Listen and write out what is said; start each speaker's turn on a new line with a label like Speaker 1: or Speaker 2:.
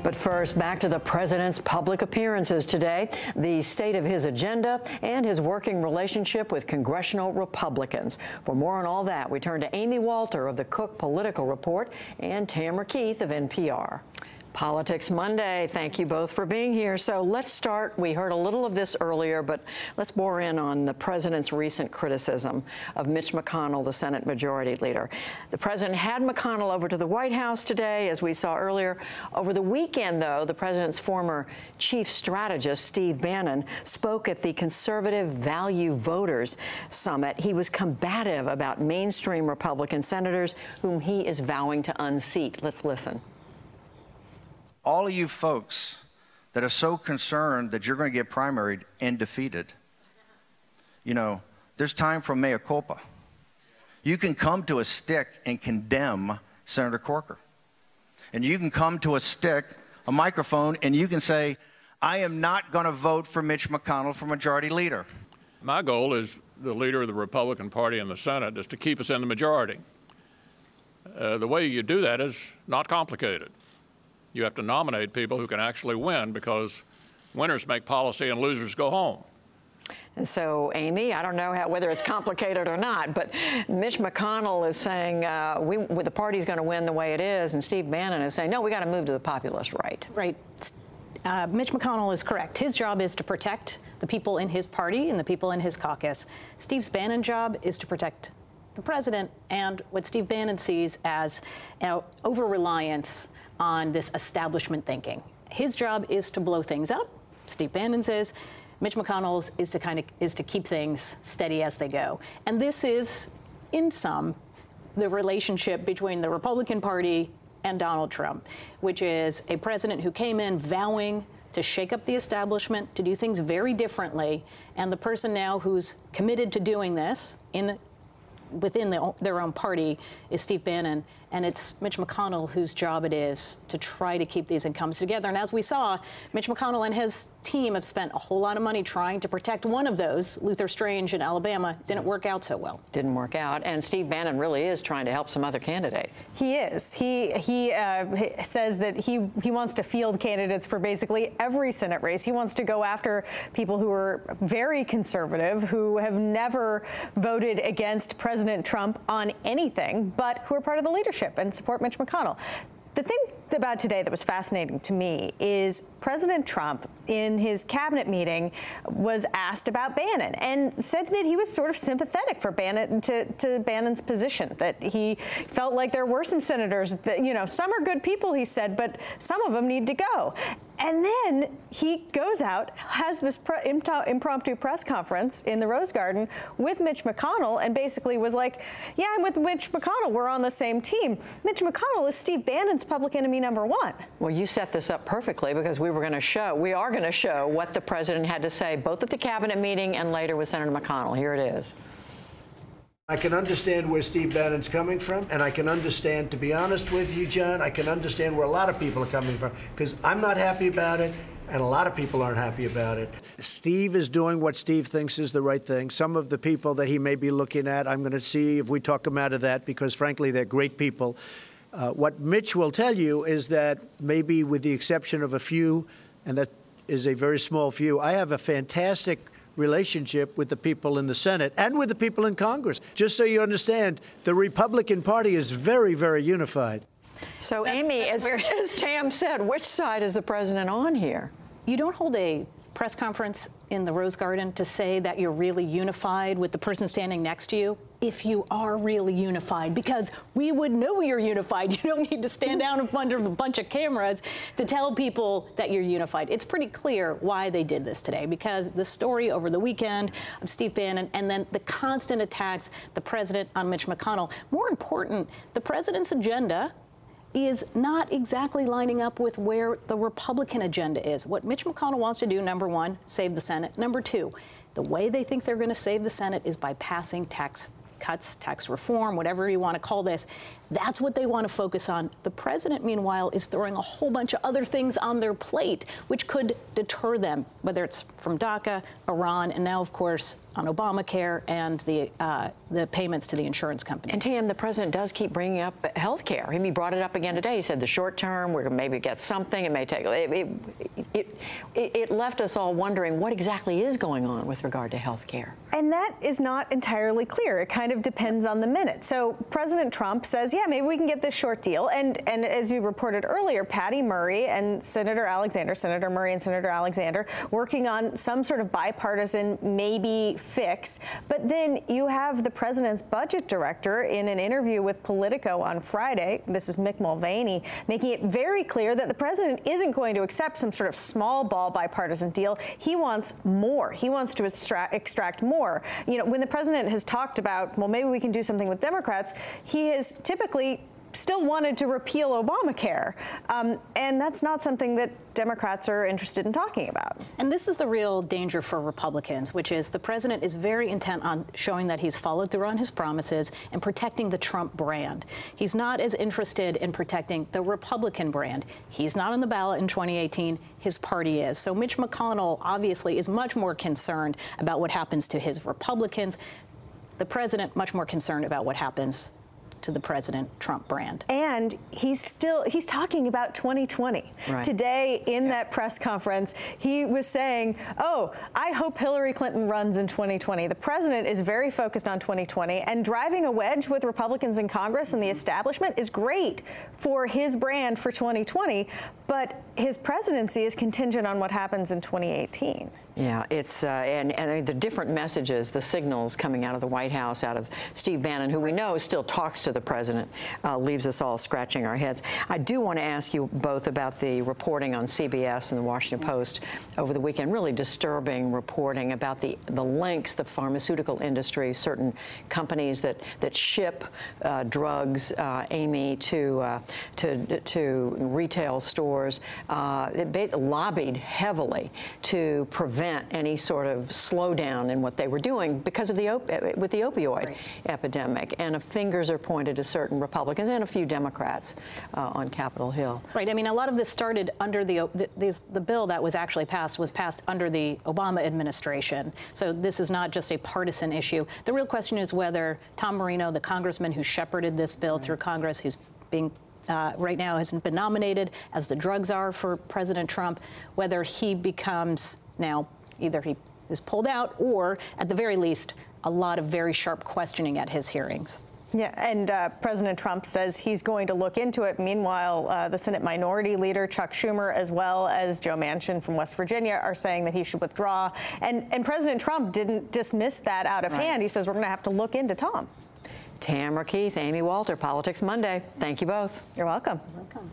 Speaker 1: But first, back to the president's public appearances today, the state of his agenda, and his working relationship with congressional Republicans. For more on all that, we turn to Amy Walter of the Cook Political Report and Tamara Keith of NPR. Politics Monday. Thank you both for being here. So let's start. We heard a little of this earlier, but let's bore in on the president's recent criticism of Mitch McConnell, the Senate Majority Leader. The president had McConnell over to the White House today, as we saw earlier. Over the weekend, though, the president's former chief strategist, Steve Bannon, spoke at the Conservative Value Voters Summit. He was combative about mainstream Republican senators whom he is vowing to unseat. Let's listen.
Speaker 2: All of you folks that are so concerned that you're going to get primaried and defeated, you know, there's time for mea culpa. You can come to a stick and condemn Senator Corker. And you can come to a microphone, and you can say, I am not going to vote for Mitch McConnell for majority leader.
Speaker 3: My goal as the leader of the Republican Party in the Senate is to keep us in the majority. The way you do that is not complicated. You have to nominate people who can actually win, because winners make policy and losers go home.
Speaker 1: And so, Amy, I don't know whether it's complicated or not, but Mitch McConnell is saying the party's going to win the way it is, and Steve Bannon is saying, no, we got to move to the populist right.
Speaker 4: Right. Mitch McConnell is correct. His job is to protect the people in his party and the people in his caucus. Steve Bannon's job is to protect the president and what Steve Bannon sees as over-reliance on this establishment thinking. His job is to blow things up. Steve Bannon says Mitch McConnell's is to keep things steady as they go. And this is, in sum, the relationship between the Republican Party and Donald Trump, which is a president who came in vowing to shake up the establishment, to do things very differently, and the person now who's committed to doing this within their own party is Steve Bannon, and it's Mitch McConnell whose job it is to try to keep these incomes together. And as we saw, Mitch McConnell and his team have spent a whole lot of money trying to protect one of those, Luther Strange in Alabama. Didn't work out so well.
Speaker 1: Didn't work out. And Steve Bannon really is trying to help some other candidates.
Speaker 5: He is. He says that he wants to field candidates for basically every Senate race. He wants to go after people who are very conservative, who have never voted against President Trump on anything, but who are part of the leadership and support Mitch McConnell. The thing about today that was fascinating to me is President Trump, in his cabinet meeting, was asked about Bannon and said that he was sort of sympathetic for Bannon to Bannon's position, that he felt like there were some senators that, you know, some are good people, he said, but some of them need to go. And then he goes out, has this impromptu press conference in the Rose Garden with Mitch McConnell, and basically was like, yeah, I'm with Mitch McConnell. We're on the same team. Mitch McConnell is Steve Bannon's public enemy number one.
Speaker 1: Well, you set this up perfectly, because we are going to show what the president had to say, both at the cabinet meeting and later with Senator McConnell. Here it is.
Speaker 6: I can understand where Steve Bannon's coming from, and I can understand, to be honest with you, John, I can understand where a lot of people are coming from, because I'm not happy about it, and a lot of people aren't happy about it.
Speaker 7: Steve is doing what Steve thinks is the right thing. Some of the people that he may be looking at, I'm going to see if we talk him out of that, because, frankly, they're great people. What Mitch will tell you is that, maybe with the exception of a few, and that is a very small few, I have a fantastic relationship with the people in the Senate and with the people in Congress. Just so you understand, the Republican Party is very, very unified.
Speaker 1: So, Amy, as Tam said, which side is the president on here?
Speaker 4: You don't hold a press conference in the Rose Garden to say that you're really unified with the person standing next to you if you are really unified, because we would know you're unified. You don't need to stand down in front of a bunch of cameras to tell people that you're unified. It's pretty clear why they did this today, because the story over the weekend of Steve Bannon and then the constant attacks the president on Mitch McConnell. More important, the president's agenda is not exactly lining up with where the Republican agenda is. What Mitch McConnell wants to do, number one, save the Senate. Number two, the way they think they're going to save the Senate is by passing tax cuts, tax reform, whatever you want to call this. That's what they want to focus on. The president, meanwhile, is throwing a whole bunch of other things on their plate, which could deter them, whether it's from DACA, Iran, and now, of course, on Obamacare and the payments to the insurance company.
Speaker 1: And Tam, the president does keep bringing up health care. He brought it up again today. He said the short term, we're going to maybe get something. It may take. It left us all wondering what exactly is going on with regard to health care.
Speaker 5: And that is not entirely clear. It kind of depends on the minute. So President Trump says, yeah, maybe we can get this short deal. And as you reported earlier, Patty Murray and Senator Murray and Senator Alexander, working on some sort of bipartisan maybe fix. But then you have the president's budget director in an interview with Politico on Friday, this is Mick Mulvaney, making it very clear that the president isn't going to accept some sort of small ball bipartisan deal. He wants more. He wants to extract more. You know, when the president has talked about, well, maybe we can do something with Democrats, he has typically still wanted to repeal Obamacare. And that's not something that Democrats are interested in talking about.
Speaker 4: And this is the real danger for Republicans, which is the president is very intent on showing that he's followed through on his promises and protecting the Trump brand. He's not as interested in protecting the Republican brand. He's not on the ballot in 2018. His party is. So Mitch McConnell obviously is much more concerned about what happens to his Republicans. The president much more concerned about what happens to the President Trump brand.
Speaker 5: And he's talking about 2020.
Speaker 1: Right.
Speaker 5: Today in that press conference, he was saying, oh, I hope Hillary Clinton runs in 2020. The president is very focused on 2020, and driving a wedge with Republicans in Congress and the establishment is great for his brand for 2020, but his presidency is contingent on what happens in 2018.
Speaker 1: Yeah, it's and the different messages, the signals coming out of the White House, out of Steve Bannon, who we know still talks to the president, leaves us all scratching our heads. I do want to ask you both about the reporting on CBS and the Washington Post over the weekend. Really disturbing reporting about the links the pharmaceutical industry, certain companies that ship drugs, Amy, to retail stores, lobbied heavily to prevent any sort of slowdown in what they were doing because of with the opioid epidemic. And fingers are pointed to certain Republicans and a few Democrats on Capitol Hill.
Speaker 4: Right. I mean, a lot of this started under the bill that was actually passed was passed under the Obama administration. So this is not just a partisan issue. The real question is whether Tom Marino, the congressman who shepherded this bill through Congress, who's being right now hasn't been nominated as the drugs are for President Trump, whether he becomes now either he is pulled out or at the very least a lot of very sharp questioning at his hearings.
Speaker 5: Yeah, and President Trump says he's going to look into it. Meanwhile, the Senate Minority Leader Chuck Schumer, as well as Joe Manchin from West Virginia, are saying that he should withdraw. And President Trump didn't dismiss that out of hand. He says we're going to have to look into Tom.
Speaker 1: Tamara Keith, Amy Walter, Politics Monday. Thank you both.
Speaker 5: You're welcome.
Speaker 4: You're welcome.